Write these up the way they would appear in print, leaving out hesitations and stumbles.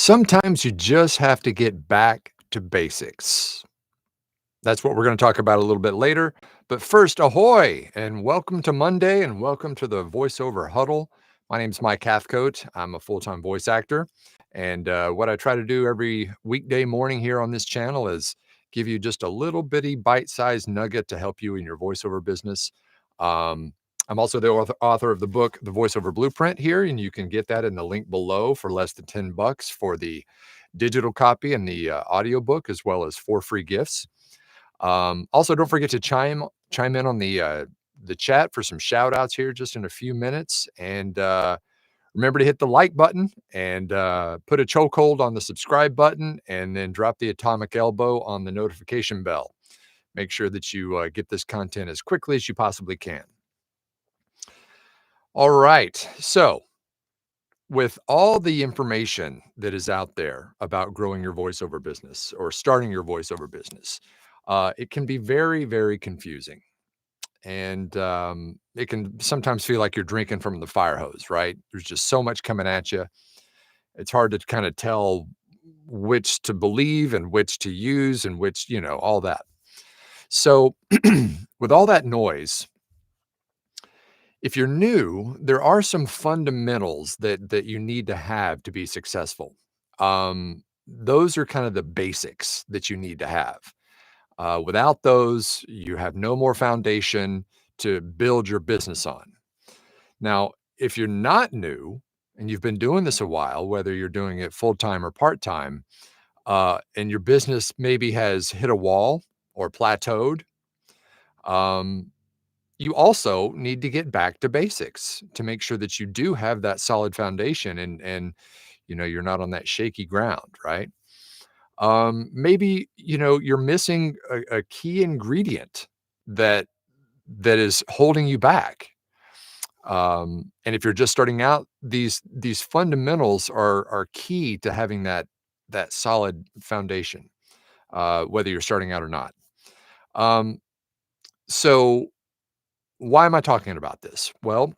Sometimes you just have to get back to basics. That's what we're going to talk about a little bit later. But first, ahoy, and welcome to Monday, and welcome to the voiceover huddle. My name is Mike Hathcote. I'm a full time voice actor. And what I try to do every weekday morning here on this channel is give you just a little bitty bite sized nugget to help you in your voiceover business. Um, I'm also the author of the book, The Voiceover Blueprint, here, and you can get that in the link below for less than $10 for the digital copy and the audio book, as well as 4 free gifts. Also, don't forget to chime in on the chat for some shout outs here just in a few minutes. And remember to hit the like button and put a chokehold on the subscribe button and then drop the atomic elbow on the notification bell. Make sure that you get this content as quickly as you possibly can. All right. So, with all the information that is out there about growing your voiceover business or starting your voiceover business, it can be very, very confusing. And it can sometimes feel like you're drinking from the fire hose, right? There's just so much coming at you. It's hard to kind of tell which to believe and which to use and which, all that. So, with all that noise, if you're new, there are some fundamentals that you need to have to be successful. Those are kind of the basics that you need to have. Without those, you have no more foundation to build your business on. Now, if you're not new and you've been doing this a while, whether you're doing it full time or part time, and your business maybe has hit a wall or plateaued, um, you also need to get back to basics to make sure that you do have that solid foundation and you're not on that shaky ground, right? Maybe you're missing a key ingredient that that is holding you back. And if you're just starting out, these fundamentals are key to having that solid foundation, whether you're starting out or not. Um, so why am I talking about this? Well,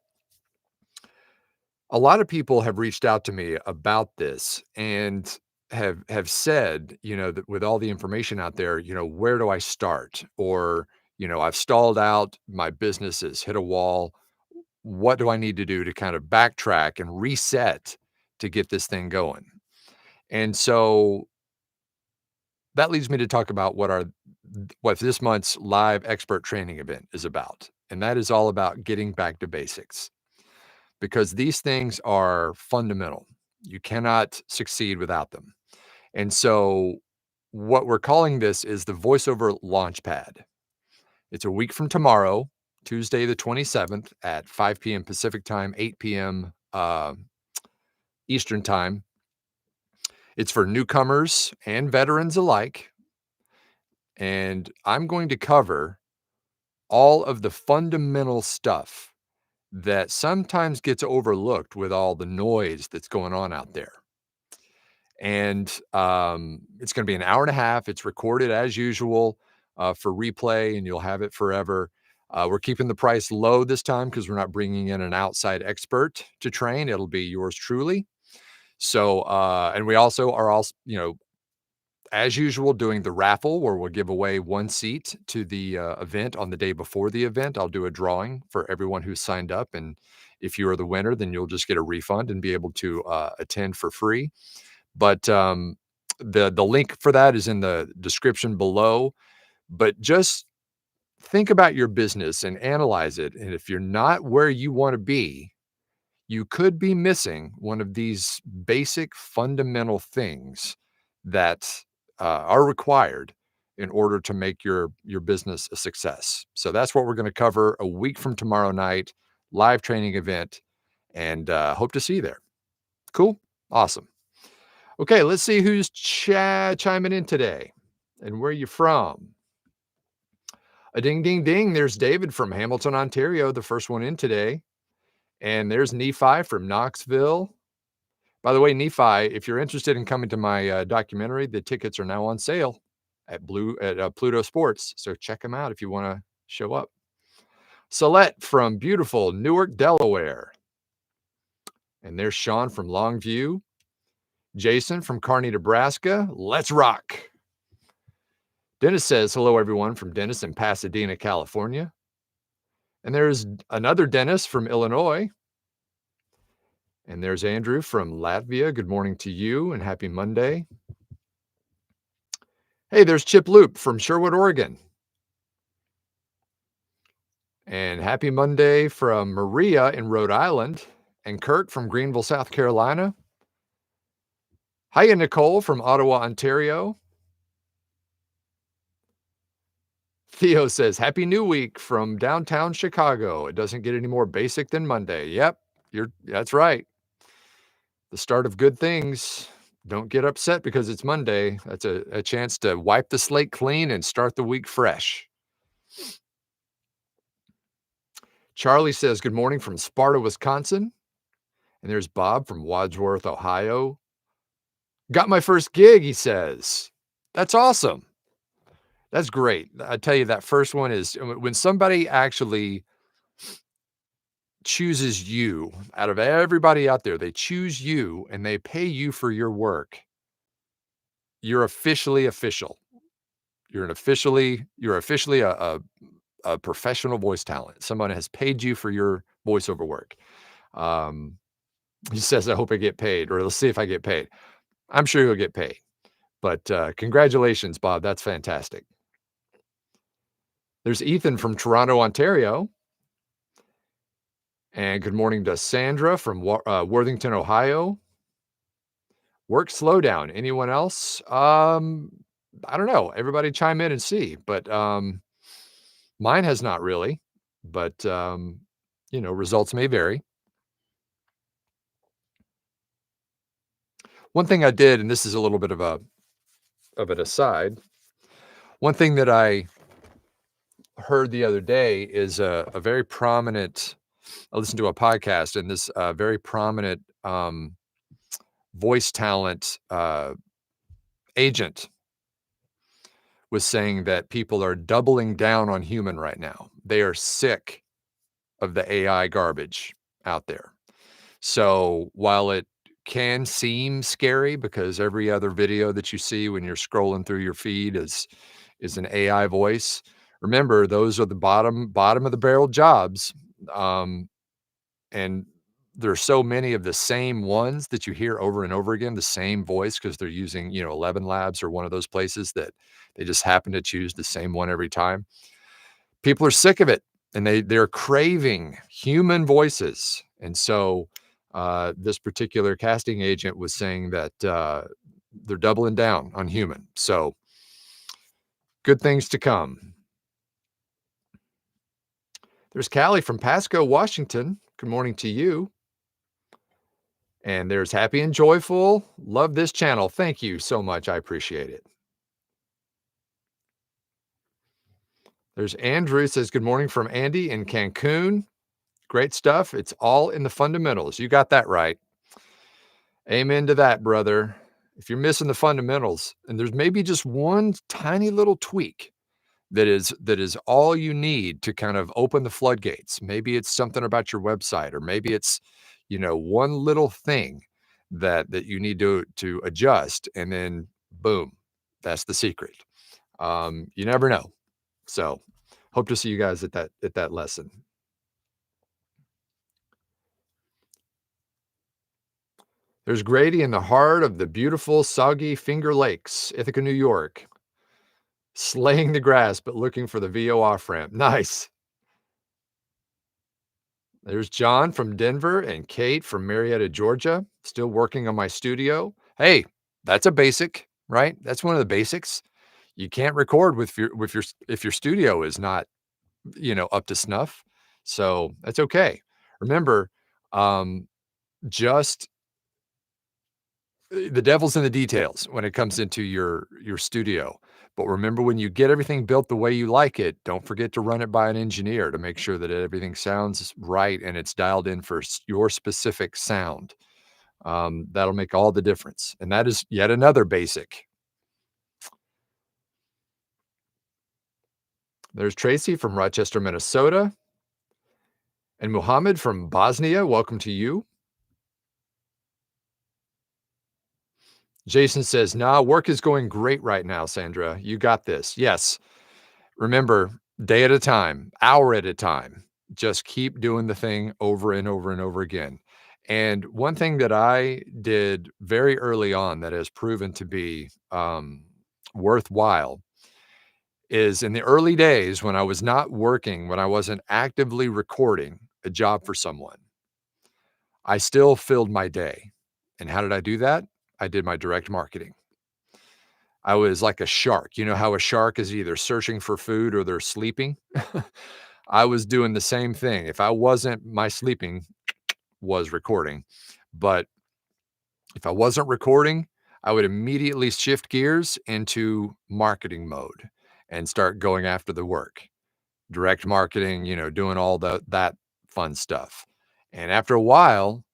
a lot of people have reached out to me about this and have said, that with all the information out there, where do I start? Or, I've stalled out, my business has hit a wall. What do I need to do to kind of backtrack and reset to get this thing going? And so that leads me to talk about what this month's live expert training event is about. And that is all about getting back to basics because these things are fundamental. You cannot succeed without them. And so what we're calling this is the Voiceover Launchpad. It's a week from tomorrow, Tuesday the 27th at 5 p.m. Pacific time, 8 p.m. Eastern time. It's for newcomers and veterans alike. And I'm going to cover all of the fundamental stuff that sometimes gets overlooked with all the noise that's going on out there. And it's going to be an hour and a half. It's recorded as usual for replay, and you'll have it forever. We're keeping the price low this time because we're not bringing in an outside expert to train. It'll be yours truly. So, and we also are as usual, doing the raffle where we'll give away 1 seat to the event on the day before the event. I'll do a drawing for everyone who's signed up. And if you are the winner, then you'll just get a refund and be able to attend for free. But the link for that is in the description below. But just think about your business and analyze it. And if you're not where you want to be, you could be missing one of these basic fundamental things that are required in order to make your business a success. So that's what we're going to cover a week from tomorrow night, live training event, and hope to see you there. Cool. Awesome. Okay, let's see who's chiming in today and where you from. A ding, ding, ding. There's David from Hamilton, Ontario, the first one in today. And there's Nephi from Knoxville. By the way, Nephi, if you're interested in coming to my documentary, the tickets are now on sale at Pluto Sports. So check them out if you want to show up. Celeste from beautiful Newark, Delaware. And there's Sean from Longview. Jason from Kearney, Nebraska. Let's rock. Dennis says, hello, everyone from Dennis in Pasadena, California. And there's another Dennis from Illinois. And there's Andrew from Latvia. Good morning to you and happy Monday. Hey, there's Chip Loop from Sherwood, Oregon. And happy Monday from Maria in Rhode Island and Kurt from Greenville, South Carolina. Hiya, Nicole from Ottawa, Ontario. Theo says, happy new week from downtown Chicago. It doesn't get any more basic than Monday. Yep, that's right. The start of good things. Don't get upset because it's Monday. That's a chance to wipe the slate clean and start the week fresh. Charlie says, good morning from Sparta, Wisconsin. And there's Bob from Wadsworth, Ohio. Got my first gig, he says. That's awesome. That's great. I tell you, that first one is when somebody actually chooses you out of everybody out there, they choose you and they pay you for your work. You're officially official. You're officially a professional voice talent. Someone has paid you for your voiceover work. He says, I hope I get paid, or let's see if I get paid. I'm sure you'll get paid. But congratulations, Bob. That's fantastic. There's Ethan from Toronto, Ontario. And good morning to Sandra from Worthington, Ohio. Work slowdown. Anyone else? I don't know. Everybody chime in and see. But mine has not really. But, results may vary. One thing I did, and this is a little bit of an aside. One thing that I heard the other day is a very prominent, I listened to a podcast, and this very prominent voice talent agent was saying that people are doubling down on human right now. They are sick of the AI garbage out there. So while it can seem scary because every other video that you see when you're scrolling through your feed is an AI voice, remember, those are the bottom of the barrel jobs. And there's so many of the same ones that you hear over and over again, the same voice, because they're using, 11 Labs or one of those places that they just happen to choose the same one every time. People are sick of it, and they're craving human voices. And so this particular casting agent was saying that they're doubling down on human. So good things to come. There's Callie from Pasco, Washington. Good morning to you. And there's Happy and Joyful. Love this channel. Thank you so much. I appreciate it. There's Andrew says, good morning from Andy in Cancun. Great stuff. It's all in the fundamentals. You got that right. Amen to that, brother. If you're missing the fundamentals, and there's maybe just one tiny little tweak that is all you need to kind of open the floodgates. Maybe it's something about your website, or maybe it's, one little thing that you need to adjust, and then boom, that's the secret. You never know. So hope to see you guys at that lesson. There's Grady in the heart of the beautiful soggy Finger Lakes, Ithaca, New York. Slaying the grass, but looking for the VO off-ramp. Nice. There's John from Denver and Kate from Marietta, Georgia. Still working on my studio. Hey, that's a basic, right? That's one of the basics. You can't record if your studio is not, up to snuff. So that's okay. Remember, just the devil's in the details when it comes into your studio. But remember, when you get everything built the way you like it, don't forget to run it by an engineer to make sure that everything sounds right and it's dialed in for your specific sound. That'll make all the difference. And that is yet another basic. There's Tracy from Rochester, Minnesota. And Muhammad from Bosnia. Welcome to you. Jason says, nah, work is going great right now, Sandra. You got this. Yes. Remember, day at a time, hour at a time, just keep doing the thing over and over and over again. And one thing that I did very early on that has proven to be worthwhile is in the early days when I was not working, when I wasn't actively recording a job for someone, I still filled my day. And how did I do that? I did my direct marketing. I was like a shark. You know how a shark is either searching for food or they're sleeping? I was doing the same thing. If I wasn't, my sleeping was recording. But if I wasn't recording, I would immediately shift gears into marketing mode and start going after the work. Direct marketing, doing all that fun stuff. And after a while,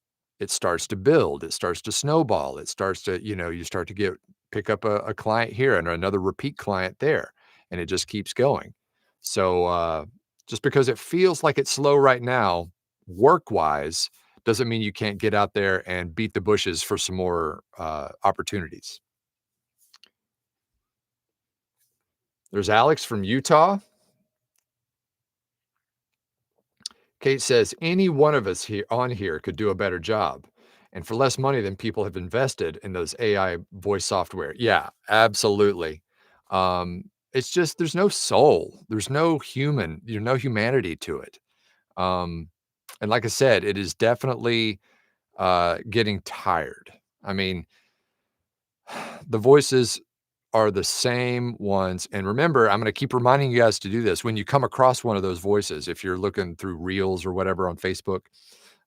it starts to build, it starts to snowball, it starts to, you start to pick up a client here and another repeat client there, and it just keeps going. So just because it feels like it's slow right now, work-wise, doesn't mean you can't get out there and beat the bushes for some more opportunities. There's Alex from Utah. Kate says, any one of us here could do a better job and for less money than people have invested in those AI voice software. Yeah, absolutely. It's just there's no soul. There's no no humanity to it. Um, and like I said, it is definitely getting tired. I mean, the voices are the same ones. And remember, I'm going to keep reminding you guys to do this. When you come across one of those voices, if you're looking through reels or whatever on Facebook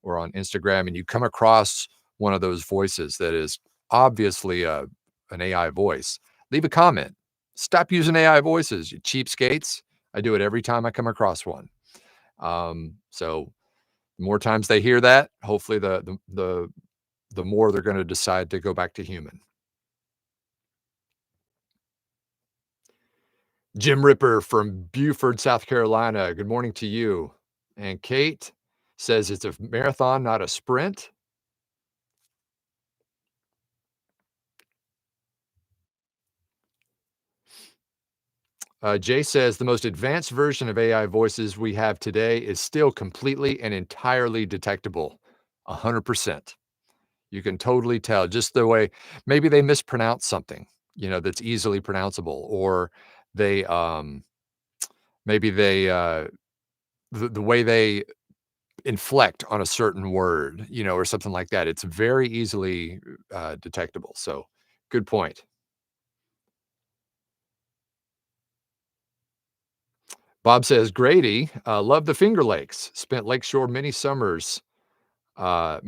or on Instagram, and you come across one of those voices that is obviously an AI voice, leave a comment. Stop using AI voices, you cheapskates. I do it every time I come across one. So the more times they hear that, hopefully the more they're going to decide to go back to human. Jim Ripper from Beaufort, South Carolina. Good morning to you. And Kate says it's a marathon, not a sprint. Jay says the most advanced version of AI voices we have today is still completely and entirely detectable. 100%. You can totally tell just the way maybe they mispronounce something, that's easily pronounceable, or they maybe they the way they inflect on a certain word, or something like that. It's very easily detectable. So good point. Bob says, Grady, love the Finger Lakes. Spent Lakeshore many summers on,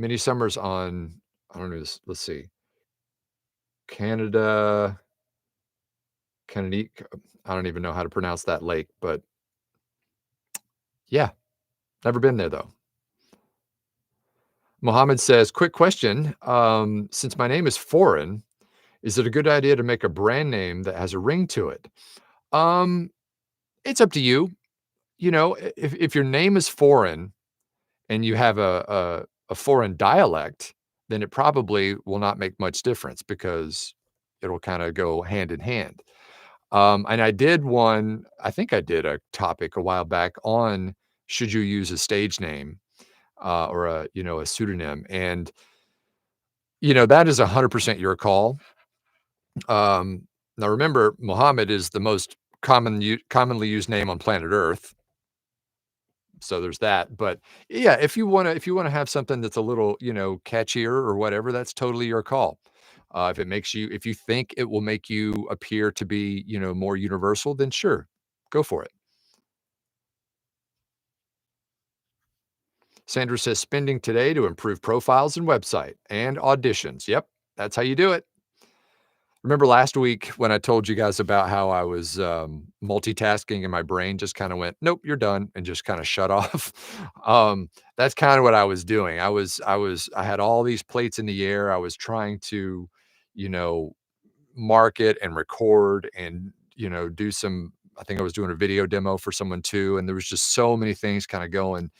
I don't know, let's see, Canada, Canada. I don't even know how to pronounce that lake, but yeah, never been there though. Mohammed says, quick question. Since my name is foreign, is it a good idea to make a brand name that has a ring to it? Um, it's up to you. If your name is foreign and you have a foreign dialect, then it probably will not make much difference because it'll kinda go hand in hand. And I think I did a topic a while back on should you use a stage name, or a pseudonym, and, that is 100% your call. Now remember, Mohammed is the most commonly used name on planet Earth. So there's that, but yeah, if you wanna have something that's a little, catchier or whatever, that's totally your call. If you think it will make you appear to be, more universal, then sure, go for it. Sandra says, "Spending today to improve profiles and website and auditions." Yep, that's how you do it. Remember last week when I told you guys about how I was, multitasking and my brain just kinda went, "Nope, you're done," and just kinda shut off? That's kinda what I was doing. I had all these plates in the air. I was trying to, you know, market and record and, do some I think I was doing a video demo for someone too, and there was just so many things kinda going.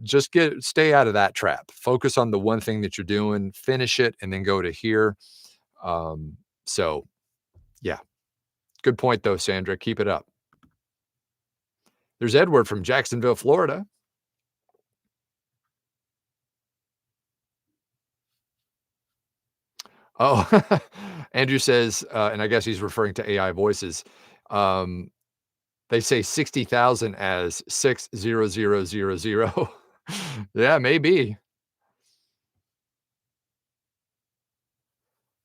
Just stay out of that trap. Focus on the one thing that you're doing, finish it, and then go to here. Um, so yeah, good point though, Sandra. Keep it up. There's Edward from Jacksonville, Florida. Oh, Andrew says, and I guess he's referring to AI voices. Um, they say 60,000 as 60000. Yeah, maybe.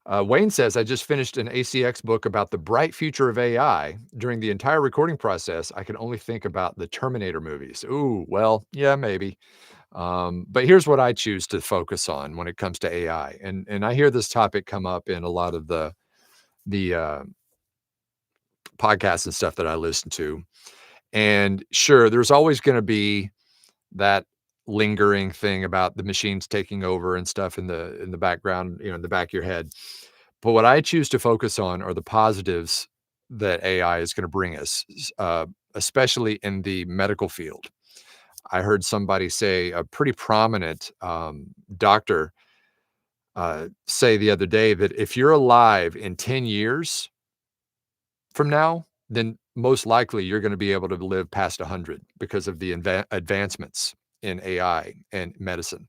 Wayne says, I just finished an ACX book about the bright future of AI. During the entire recording process, I could only think about the Terminator movies. Ooh, well, yeah, maybe. But here's what I choose to focus on when it comes to AI. And I hear this topic come up in a lot of the podcasts and stuff that I listen to. And sure, there's always going to be that lingering thing about the machines taking over and stuff in the background, in the back of your head. But what I choose to focus on are the positives that AI is going to bring us, especially in the medical field. I heard somebody say, a pretty prominent doctor say the other day, that if you're alive in 10 years from now, then most likely you're going to be able to live past 100 because of the advancements in AI and medicine.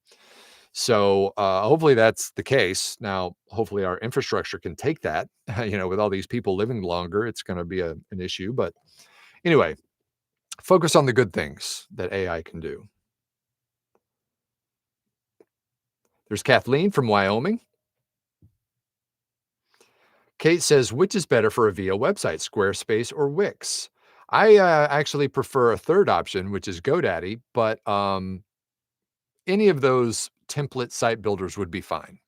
So hopefully that's the case. Now, hopefully our infrastructure can take that. With all these people living longer, it's going to be an issue. But anyway, focus on the good things that AI can do. There's Kathleen from Wyoming. Kate says, which is better for a VO website, Squarespace or Wix? I actually prefer a third option, which is GoDaddy, but any of those template site builders would be fine,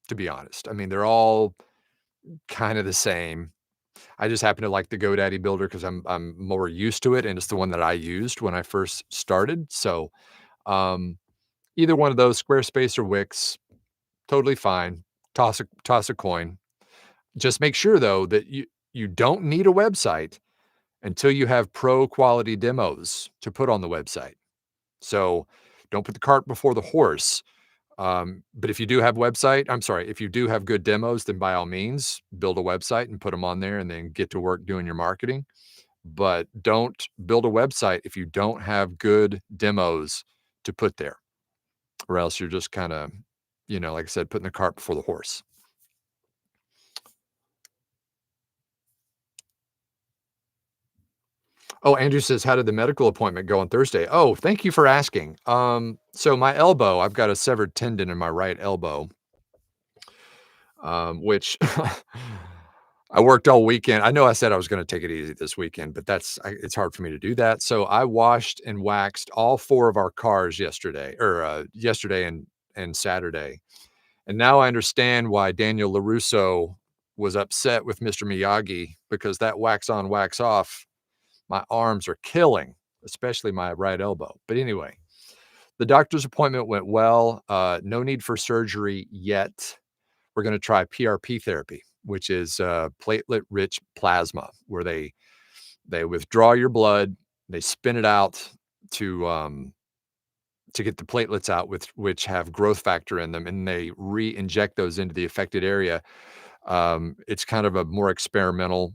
to be honest. I mean, they're all kind of the same. I just happen to like the GoDaddy builder because I'm more used to it, and it's the one that I used when I first started. So um, either one of those, Squarespace or Wix, totally fine. Toss a coin. Just make sure though that you don't need a website until you have pro quality demos to put on the website. So don't put the cart before the horse. But if you do have if you do have good demos, then by all means, build a website and put them on there and then get to work doing your marketing. But don't build a website if you don't have good demos to put there, or else you're just kind of, like I said, putting the cart before the horse. Oh, Andrew says, how did the medical appointment go on Thursday? Oh, thank you for asking. So my elbow, I've got a severed tendon in my right elbow, which I worked all weekend. I know I said I was going to take it easy this weekend, but it's hard for me to do that. So I washed and waxed all four of our cars yesterday and Saturday. And now I understand why Daniel LaRusso was upset with Mr. Miyagi, because that wax on, wax off, my arms are killing, especially my right elbow. But anyway, the doctor's appointment went well. No need for surgery yet. We're going to try PRP therapy, which is platelet-rich plasma, where they withdraw your blood, they spin it out to get the platelets out, with which have growth factor in them, and they re-inject those into the affected area. It's kind of a more experimental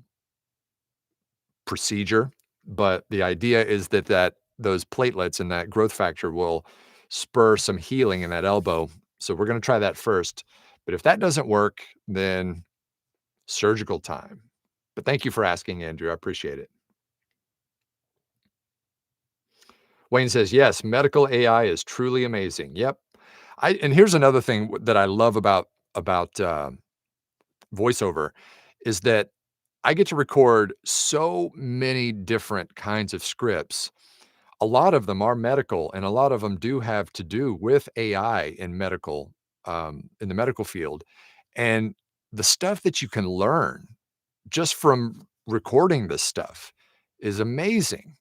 procedure, but the idea is that those platelets and that growth factor will spur some healing in that elbow. So we're going to try that first. But if that doesn't work, then surgical time. But thank you for asking, Andrew. I appreciate it. Wayne says, yes, medical AI is truly amazing. Yep. And here's another thing that I love about voiceover, is that I get to record so many different kinds of scripts. A lot of them are medical, and a lot of them do have to do with AI in the medical field. And the stuff that you can learn just from recording this stuff is amazing.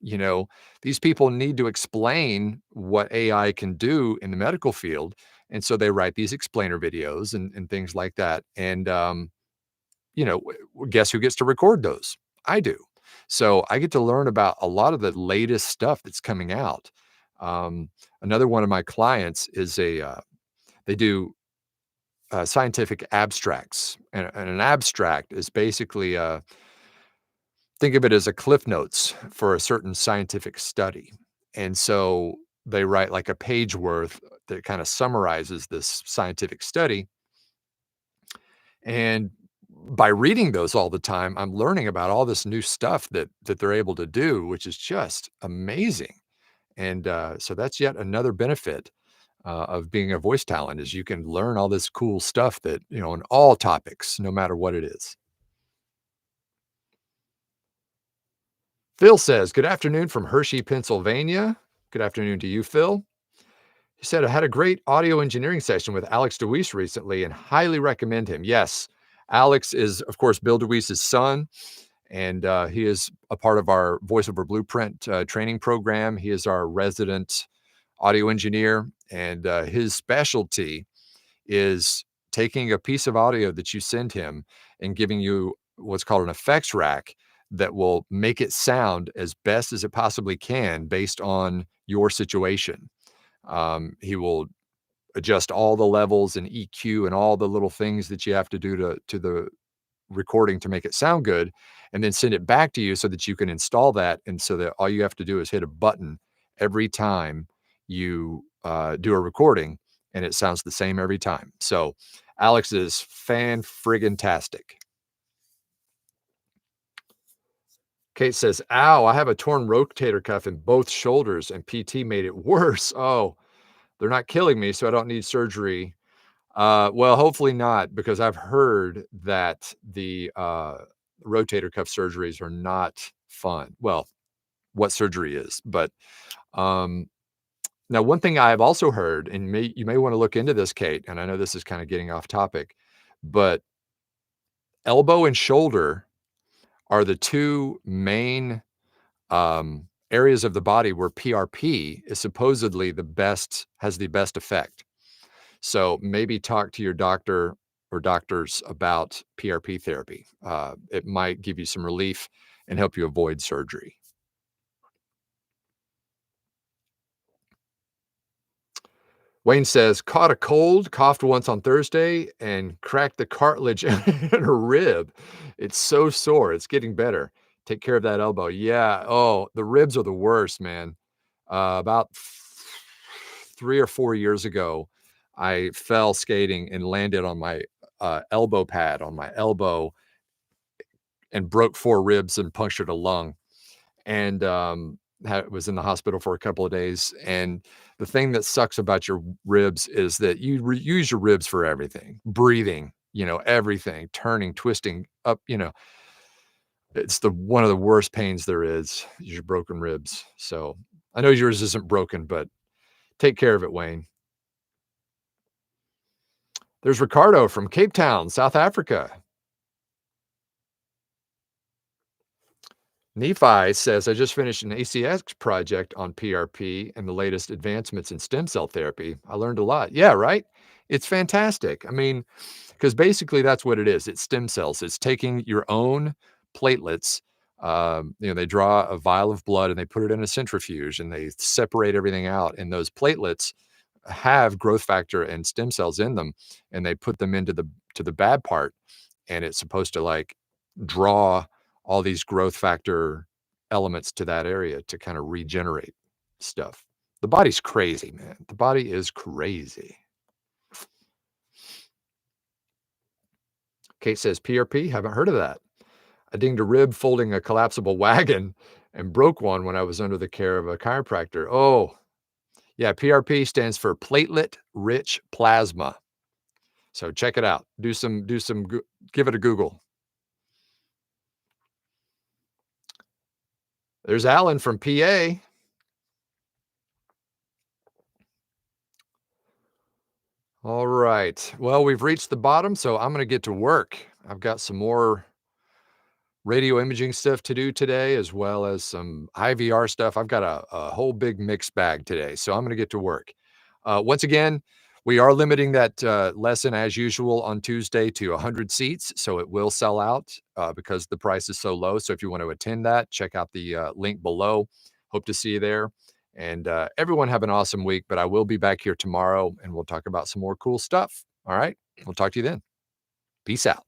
These people need to explain what AI can do in the medical field. And so they write these explainer videos and things like that. And, guess who gets to record those? I do. So I get to learn about a lot of the latest stuff that's coming out. Another one of my clients is they do scientific abstracts, and an abstract is basically think of it as a cliff notes for a certain scientific study. And so they write like a page worth that kind of summarizes this scientific study. And by reading those all the time, I'm learning about all this new stuff that they're able to do, which is just amazing. And so that's yet another benefit of being a voice talent is you can learn all this cool stuff that, on all topics, no matter what it is. Phil says, good afternoon from Hershey, Pennsylvania. Good afternoon to you, Phil. He said, I had a great audio engineering session with Alex DeWeese recently and highly recommend him. Yes, Alex is, of course, Bill DeWeese's son, and he is a part of our Voice Over Blueprint training program. He is our resident audio engineer, and his specialty is taking a piece of audio that you send him and giving you what's called an effects rack that will make it sound as best as it possibly can based on your situation. He will adjust all the levels and EQ and all the little things that you have to do to the recording to make it sound good, and then send it back to you so that you can install that, and so that all you have to do is hit a button every time you do a recording, and it sounds the same every time. So Alex is fan-friggin-tastic. Kate says, ow, I have a torn rotator cuff in both shoulders and PT made it worse. Oh, they're not killing me, so I don't need surgery. Well, hopefully not, because I've heard that the rotator cuff surgeries are not fun. Well, what surgery is, but um, now one thing I've also heard, and you may want to look into this, Kate, and I know this is kind of getting off topic, but elbow and shoulder are the two main areas of the body where PRP is supposedly has the best effect. So maybe talk to your doctor or doctors about PRP therapy. It might give you some relief and help you avoid surgery. Wayne says, caught a cold, coughed once on Thursday, and cracked the cartilage in a rib. It's so sore. It's getting better. Take care of that elbow. Yeah. Oh, the ribs are the worst, man. About 3 or 4 years ago, I fell skating and landed on my elbow pad on my elbow and broke 4 ribs and punctured a lung. And was in the hospital for a couple of days. And the thing that sucks about your ribs is that you use your ribs for everything, breathing, everything, turning, twisting up, it's one of the worst pains there is your broken ribs. So I know yours isn't broken, but take care of it, Wayne. There's Ricardo from Cape Town, South Africa. Nephi says, I just finished an ACX project on PRP and the latest advancements in stem cell therapy. I learned a lot. Yeah, right? It's fantastic. I mean, because basically that's what it is. It's stem cells. It's taking your own platelets. They draw a vial of blood and they put it in a centrifuge and they separate everything out. And those platelets have growth factor and stem cells in them, and they put them into the bad part, and it's supposed to like draw all these growth factor elements to that area to kind of regenerate stuff. The body's crazy, man. The body is crazy. Kate says, PRP, haven't heard of that. I dinged a rib folding a collapsible wagon and broke one when I was under the care of a chiropractor. Oh, yeah, PRP stands for platelet rich plasma. So check it out. Give it a Google. There's Alan from PA. All right. Well, we've reached the bottom, so I'm going to get to work. I've got some more radio imaging stuff to do today, as well as some IVR stuff. I've got a whole big mixed bag today, so I'm going to get to work. Once again, we are limiting that lesson as usual on Tuesday to 100 seats, so it will sell out because the price is so low. So if you want to attend that, check out the link below. Hope to see you there. And everyone have an awesome week, but I will be back here tomorrow and we'll talk about some more cool stuff. All right. We'll talk to you then. Peace out.